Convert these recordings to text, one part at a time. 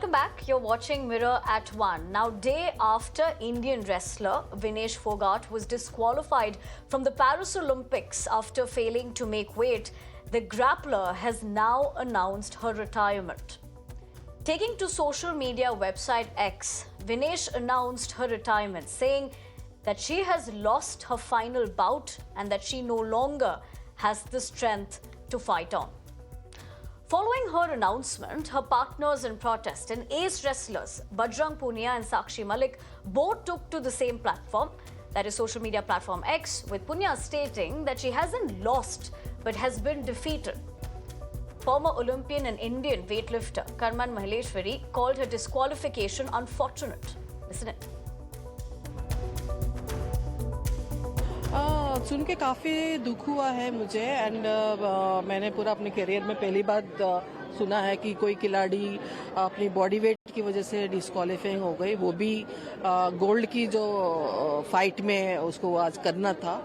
Welcome back. You're watching Mirror at 1. Now, day after Indian wrestler Vinesh Fogart was disqualified from the Paris Olympics after failing to make weight, the grappler has now announced her retirement. Taking to social media website X, Vinesh announced her retirement, saying that she has lost her final bout and that she no longer has the strength to fight on. Following her announcement, her partners in protest and ace wrestlers Bajrang Punia and Sakshi Malik both took to the same platform, that is social media platform X, with Punia stating that she hasn't lost but has been defeated. Former Olympian and Indian weightlifter Karman Mahaleshwari called her disqualification unfortunate. Listen in. सुन के काफ़ी दुख हुआ है मुझे and मैंने पूरा अपने career में पहली बार सुना है कि कोई खिलाड़ी अपनी बॉडी वेट की वजह से डिस्क्वालीफाइंग हो गई, वो भी गोल्ड की जो फाइट में उसको आज करना था।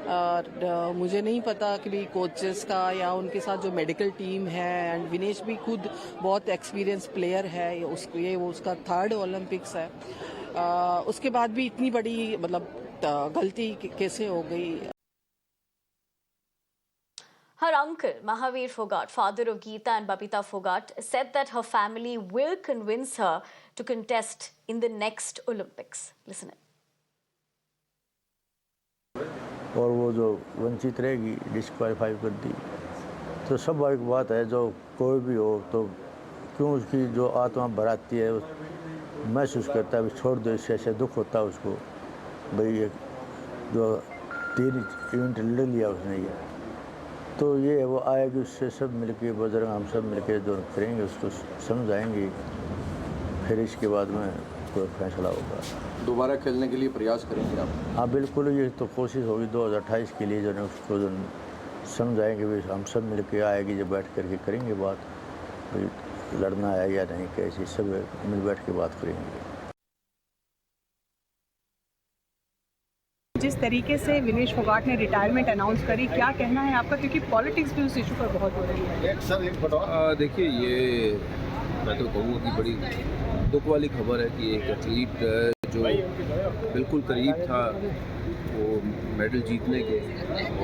और मुझे नहीं पता कि भी कोचेस का या उनके साथ जो मेडिकल टीम है, एंड विनेश भी खुद बहुत एक्सपीरियंस प्लेयर है, ये वो उसका 3rd ओलंपिक्स है। उसके बाद भी इतनी बड़ी मतलब गलती कैसे हो गई। Her uncle, Mahavir Fogart, father of Geeta and Babita Fogart, said that her family will convince her to contest in the next Olympics. Listen in. और वो जो वंचित रहेगी, डिस्क्वालीफाई कर दी, तो स्वाभाविक बात है, जो कोई भी हो तो क्यों उसकी जो आत्मा भराती है, महसूस करता है छोड़ दो, इससे ऐसे दुख होता है उसको। भाई ये जो 3 इवेंट लड़ लिया उसने, ये तो ये वो आएगी, उससे सब मिलके बजरंग हम सब मिलके जो करेंगे उसको समझाएंगे, फिर इसके बाद में कोई फैसला होगा। दोबारा खेलने के लिए प्रयास करेंगे आप? हाँ बिल्कुल, ये तो कोशिश होगी 2028 के लिए, जो है उसको जो समझाएंगे, भी हम सब मिलके आएगी, जब बैठ करके करेंगे बात, लड़ना है या नहीं, कैसी सब मिल बैठ के बात करेंगे। जिस तरीके से विनेश फोगाट ने रिटायरमेंट अनाउंस करी, क्या कहना है आपका, क्योंकि पॉलिटिक्स भी उस इशू पर बहुत हो रही है? देखिए, ये मैं तो कहूँगा कि बड़ी दुख वाली खबर है कि एक एथलीट जो बिल्कुल करीब था वो मेडल जीतने के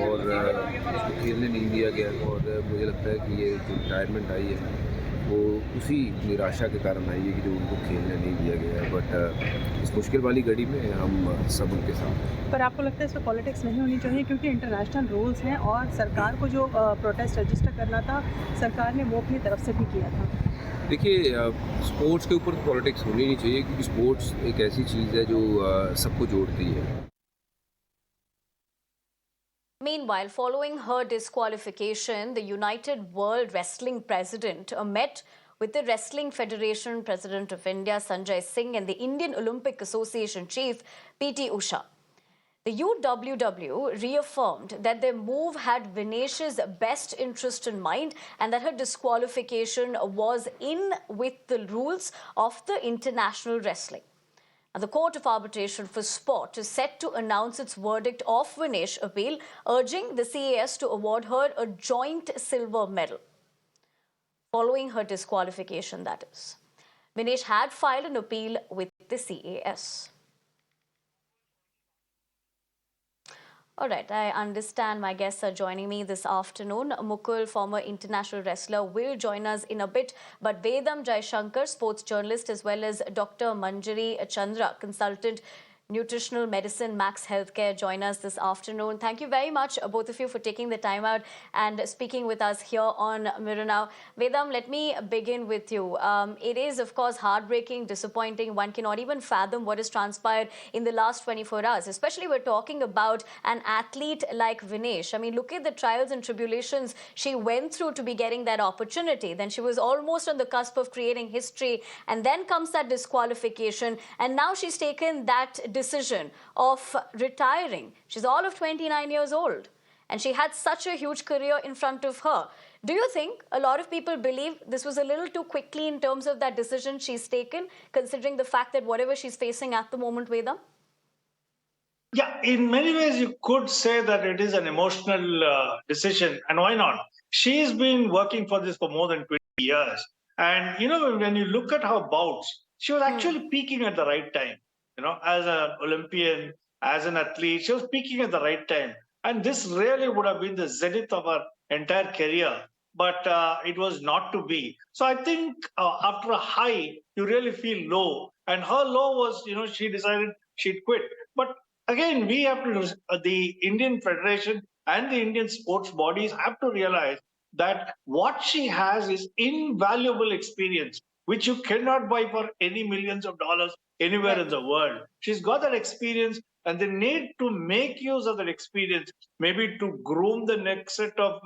और उसको खेलने नहीं दिया गया, और मुझे लगता है कि ये जो रिटायरमेंट आई है वो उसी निराशा के कारण आई है कि जो उनको खेलने नहीं दिया गया है। बट इस मुश्किल वाली घड़ी में हम सब उनके साथ। पर आपको लगता है इसमें पॉलिटिक्स नहीं होनी चाहिए, क्योंकि इंटरनेशनल रूल्स हैं और सरकार को जो प्रोटेस्ट रजिस्टर करना था, सरकार ने वो अपनी तरफ से भी किया था। देखिए, स्पोर्ट्स के ऊपर पॉलिटिक्स होनी नहीं चाहिए, क्योंकि स्पोर्ट्स एक ऐसी चीज़ है जो सबको जोड़ती है। Meanwhile, following her disqualification, the United World Wrestling president met with the Wrestling Federation President of India, Sanjay Singh, and the Indian Olympic Association chief, P.T. Usha. The UWW reaffirmed that their move had Vinesh's best interest in mind and that her disqualification was in with the rules of the international wrestling. Now, the Court of Arbitration for Sport is set to announce its verdict of Vinesh appeal, urging the CAS to award her a joint silver medal. Following her disqualification, that is. Vinesh had filed an appeal with the CAS. All right, I understand my guests are joining me this afternoon. Mukul, former international wrestler, will join us in a bit. But Vedam Jaishankar, sports journalist, as well as Dr. Manjari Chandra, consultant nutritional medicine, Max Healthcare, join us this afternoon. Thank you very much, both of you, for taking the time out and speaking with us here on Mirror Now. Vedam, let me begin with you. It is, of course, heartbreaking, disappointing. One cannot even fathom what has transpired in the last 24 hours, especially we're talking about an athlete like Vinesh. I mean, look at the trials and tribulations she went through to be getting that opportunity. Then she was almost on the cusp of creating history, and then comes that disqualification, and now she's taken that decision of retiring. She's all of 29 years old, and she had such a huge career in front of her. Do you think a lot of people believe this was a little too quickly in terms of that decision she's taken, considering the fact that whatever she's facing at the moment, Vedam? Yeah, in many ways, you could say that it is an emotional decision, and why not? She's been working for this for more than 20 years, And when you look at her bouts, she was actually peaking at the right time. As an Olympian, as an athlete, she was peaking at the right time. And this really would have been the zenith of her entire career. But it was not to be. So I think after a high, you really feel low. And her low was, she decided she'd quit. But again, we have to, the Indian Federation and the Indian sports bodies have to realize that what she has is invaluable experience, which you cannot buy for any millions of dollars anywhere in the world. She's got that experience, and they need to make use of that experience, maybe to groom the next set of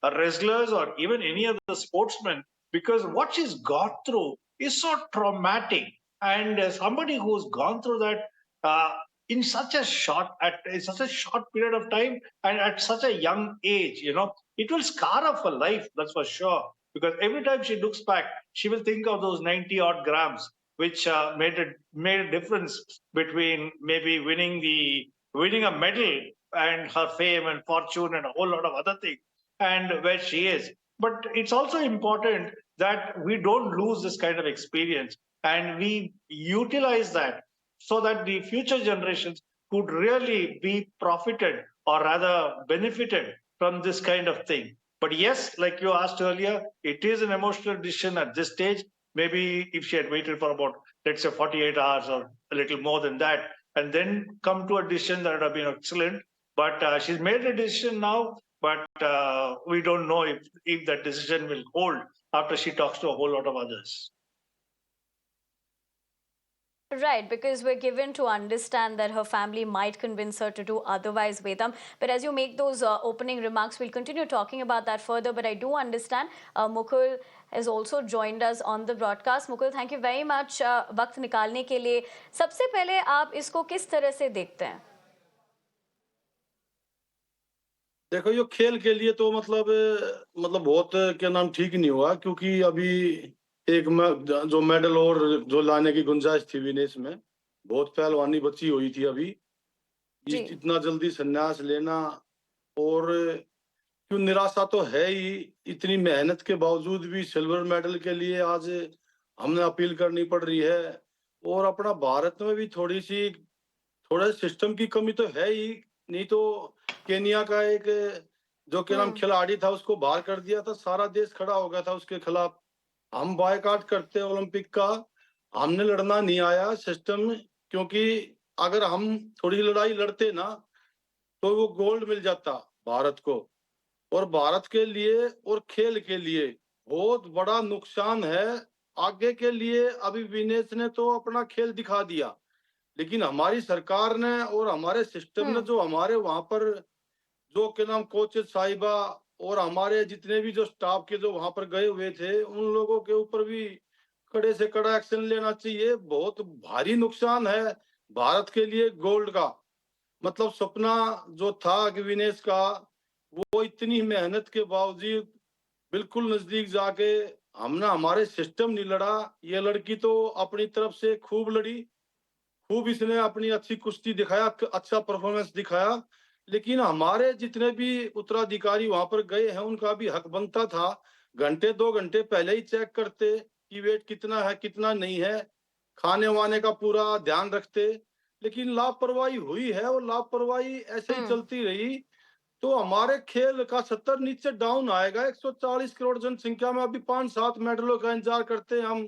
wrestlers or even any other sportsmen, because what she's got through is so traumatic. And somebody who's gone through that in such a short period of time and at such a young age, it will scar her for life, that's for sure. Because every time she looks back, she will think of those 90 odd grams, which made a difference between maybe winning a medal and her fame and fortune and a whole lot of other things, and where she is. But it's also important that we don't lose this kind of experience and we utilize that so that the future generations could really be profited or rather benefited from this kind of thing. But yes, like you asked earlier, it is an emotional decision at this stage. Maybe if she had waited for about, let's say, 48 hours or a little more than that, and then come to a decision, that would have been excellent. But she's made a decision now, but we don't know if that decision will hold after she talks to a whole lot of others. Right, because we're given to understand that her family might convince her to do otherwise, Vedam. But as you make those opening remarks, we'll continue talking about that further. But I do understand Mukul has also joined us on the broadcast. Mukul, thank you very much वक्त निकालने के लिए. सबसे पहले आप इसको किस तरह से देखते हैं? देखो, ये खेल के लिए तो मतलब बहुत क्या नाम ठीक नहीं हुआ, क्योंकि अभी एक जो मेडल और जो लाने की गुंजाइश थी विनेश में, बहुत पहलवानी बची हुई थी अभी, इतना जल्दी संन्यास लेना, और क्यों निराशा तो है ही, इतनी मेहनत के बावजूद भी सिल्वर मेडल के लिए आज हमने अपील करनी पड़ रही है। और अपना भारत में भी थोड़े सिस्टम की कमी तो है ही, नहीं तो केनिया का एक जो क्या नाम खिलाड़ी था उसको बाहर कर दिया था, सारा देश खड़ा हो गया था उसके खिलाफ। हम बायकॉट करते ओलंपिक का, हमने लड़ना नहीं आया सिस्टम, क्योंकि अगर हम थोड़ी लड़ाई लड़ते ना तो वो गोल्ड मिल जाता भारत को। और भारत के लिए और खेल के लिए बहुत बड़ा नुकसान है आगे के लिए। अभी विनेश ने तो अपना खेल दिखा दिया, लेकिन हमारी सरकार ने और हमारे सिस्टम ने जो हमारे वहां पर जो क्या नाम कोचेस साहिबा और हमारे जितने भी जो स्टाफ के जो वहां पर गए हुए थे, उन लोगों के ऊपर भी कड़े से कड़ा एक्शन लेना चाहिए। बहुत भारी नुकसान है भारत के लिए गोल्ड का। मतलब सपना जो था कि विनेश का, वो इतनी मेहनत के बावजूद बिल्कुल नजदीक जाके हमने हमारे सिस्टम नहीं लड़ा। ये लड़की तो अपनी तरफ से खूब लड़ी, खूब इसने अपनी अच्छी कुश्ती दिखाया, अच्छा परफॉर्मेंस दिखाया, लेकिन हमारे जितने भी उत्तराधिकारी वहां पर गए हैं उनका भी हक बनता था, घंटे 2 घंटे पहले ही चेक करते कि वेट कितना है कितना नहीं है, खाने वाने का पूरा ध्यान रखते। लेकिन लापरवाही हुई है और लापरवाही ऐसे ही चलती रही तो हमारे खेल का 70 नीचे डाउन आएगा। 140 करोड़ जनसंख्या में अभी 5-7 मेडलों का इंतजार करते हैं हम।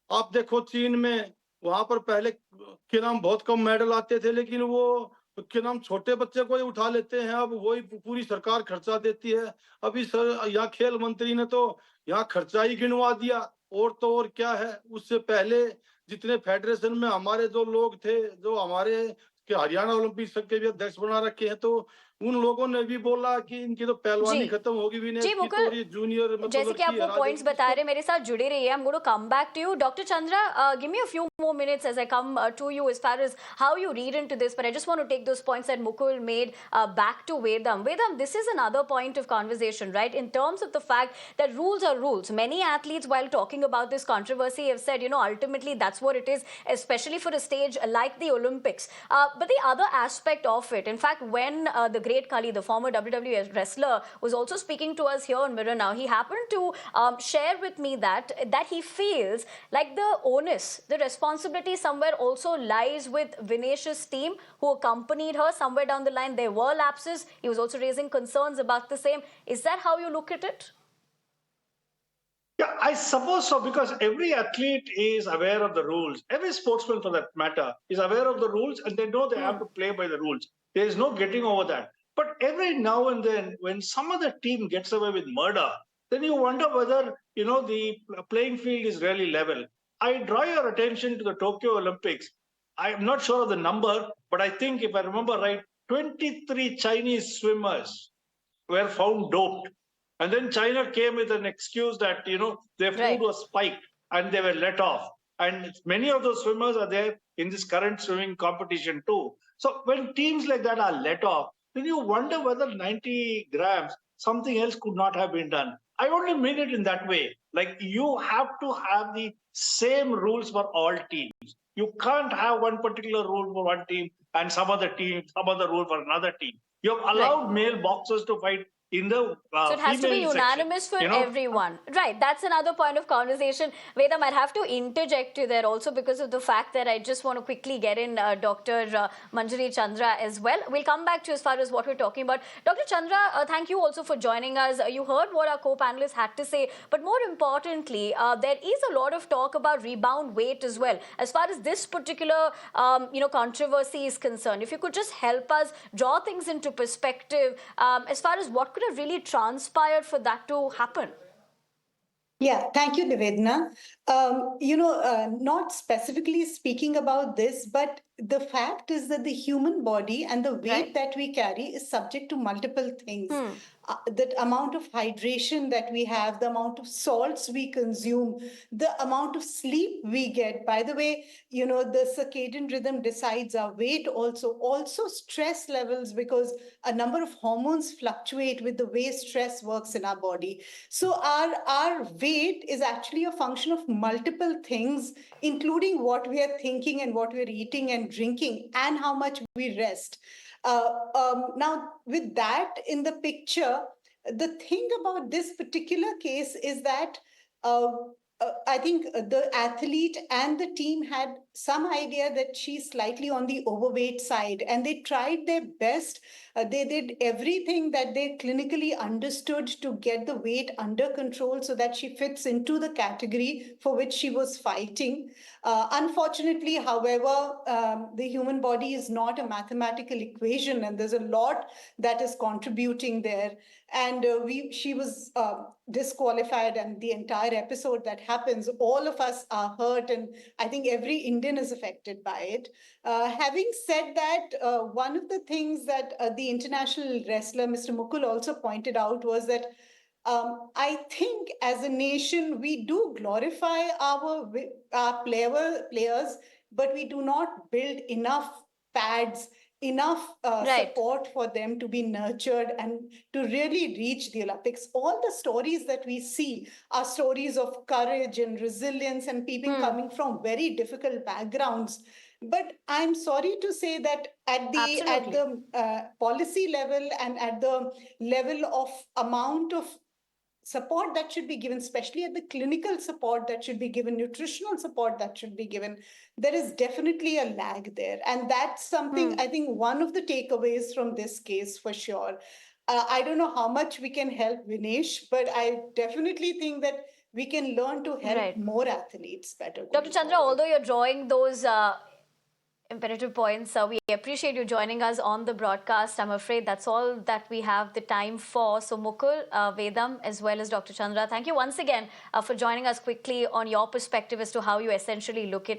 आप देखो चीन में, वहां पर पहले के नाम बहुत कम मेडल आते थे, लेकिन वो के नाम छोटे बच्चे को ही उठा लेते हैं, अब वही पूरी सरकार खर्चा देती है। अभी यहाँ खेल मंत्री ने तो यहाँ खर्चा ही गिनवा दिया, और तो और क्या है। उससे पहले जितने फेडरेशन में हमारे जो लोग थे, जो हमारे के हरियाणा ओलंपिक संघ के भी अध्यक्ष बना रखे हैं, तो उन लोगों ने भी बोला कि इनकी तो पहलवानी खत्म होगी विनेश की, तो ये जूनियर मतलब जैसे कि आप वो पॉइंट्स बता रहे, मेरे साथ जुड़े रहिए। I'm going to come back to you, Dr. Chandra. Give me a few more minutes as I come to you as far as how you read into this. But I just want to take those points that Mukul made back to Vedam. Vedam, this is another point of conversation, right? In terms of the fact that rules are rules. Many athletes, while talking about this controversy, have said, ultimately that's what it is, especially for a stage like the Olympics. But the other aspect of it, in fact, when the Great Khali, the former WWE wrestler, was also speaking to us here on Mirror Now. He happened to share with me that he feels like the onus, the responsibility somewhere also lies with Vinesh's team, who accompanied her. Somewhere down the line, there were lapses. He was also raising concerns about the same. Is that how you look at it? Yeah, I suppose so, because every athlete is aware of the rules. Every sportsman, for that matter, is aware of the rules, and they know they have to play by the rules. There is no getting over that. But every now and then, when some other team gets away with murder, then you wonder whether, the playing field is really level. I draw your attention to the Tokyo Olympics. I am not sure of the number, but I think, if I remember right, 23 Chinese swimmers were found doped. And then China came with an excuse that, their food was spiked and they were let off. And many of those swimmers are there in this current swimming competition too. So when teams like that are let off, then you wonder whether 90 grams, something else could not have been done. I only mean it in that way. Like, you have to have the same rules for all teams. You can't have one particular rule for one team and some other rule for another team. You have allowed male boxers to fight in the so it has to be unanimous section, for everyone. Right, that's another point of conversation. Vedam, I'd have to interject you there also because of the fact that I just want to quickly get in Dr. Manjari Chandra as well. We'll come back to as far as what we're talking about. Dr. Chandra, thank you also for joining us. You heard what our co-panelists had to say, but more importantly, there is a lot of talk about rebound weight as well. As far as this particular controversy is concerned, if you could just help us draw things into perspective as far as what could have really transpired for that to happen. Yeah, thank you, Nivedana. Not specifically speaking about this, but the fact is that the human body and the weight that we carry is subject to multiple things. The amount of hydration that we have, the amount of salts we consume, the amount of sleep we get. By the way, the circadian rhythm decides our weight also stress levels, because a number of hormones fluctuate with the way stress works in our body. So our weight is actually a function of multiple things, including what we are thinking and what we're eating and drinking and how much we rest. Now, with that in the picture, the thing about this particular case is that I think the athlete and the team had some idea that she's slightly on the overweight side, and they tried their best. They did everything that they clinically understood to get the weight under control so that she fits into the category for which she was fighting. Unfortunately, however, the human body is not a mathematical equation, and there's a lot that is contributing there. And she was disqualified, and the entire episode that happens, all of us are hurt, and I think every Indian is affected by it. Having said that, one of the things that the international wrestler, Mr. Mukul, also pointed out was that I think as a nation, we do glorify our players, but we do not build enough pads, enough support for them to be nurtured and to really reach the Olympics. All the stories that we see are stories of courage and resilience and people coming from very difficult backgrounds. But I'm sorry to say that at the policy level and at the level of amount of support that should be given, especially at the clinical support that should be given, nutritional support that should be given, there is definitely a lag there. And that's something, I think, one of the takeaways from this case for sure. I don't know how much we can help Vinesh, but I definitely think that we can learn to help more athletes better. Dr. Chandra, although you're drawing those imperative points, we appreciate you joining us on the broadcast. I'm afraid that's all that we have the time for. So Mukul, Vedam, as well as Dr. Chandra, thank you once again for joining us quickly on your perspective as to how you essentially look at it.